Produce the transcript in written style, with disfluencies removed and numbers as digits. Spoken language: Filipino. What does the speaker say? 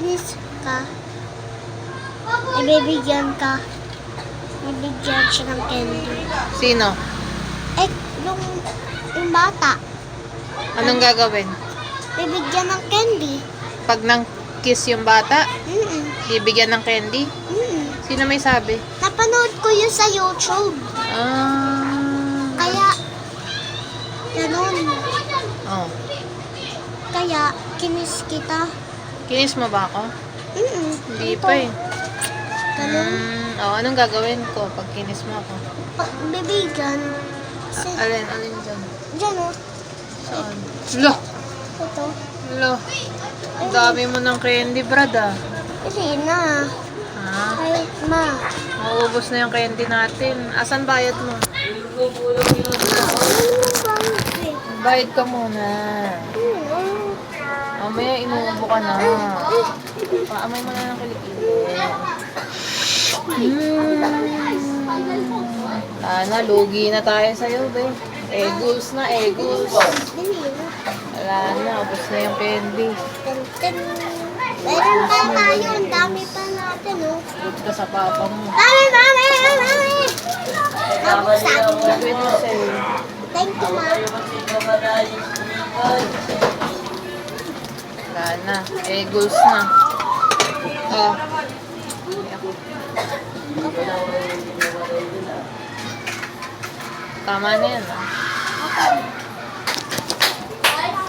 kinis ka, ibibigyan ka. Bibigyan siya ng candy. Sino? Eh, yung bata. Anong gagawin? Bibigyan ng candy. Pag nang kiss yung bata, Mm-mm. bibigyan ng candy? Mm-mm. Sino may sabi? Napanood ko yun sa YouTube. Ah. Kaya, ganun. Oh. Kaya, kinis kita. Kinis mo ba ako? Mm-mm. Hindi Ito. pa eh. Ganun. Anong gagawin ko pag kinis mo ako? Bibigyan. Kasi, Alin dyan? dyan o. Saan? Lo! Ito. Lo! Ang dami mo ng candy, brad ah. Hindi na. Ha? Kahit ma. Mauubos na yung candy natin. Asan bayad mo? Bayad ka muna. Mamaya inuubo ka na. Paamay mo na ng Ana, lugi na tayo sa'yo, be. Egos na, egos. Wala na, ubos na yung candy. Meron pa tayo. Ang dami pa natin, oh. Good ka sa papa mo. Mami! Tapos sabi niya, Gagawin mo sa'yo. thank you, ma. Wala na, egos na. Oh. Tama na yan, ah.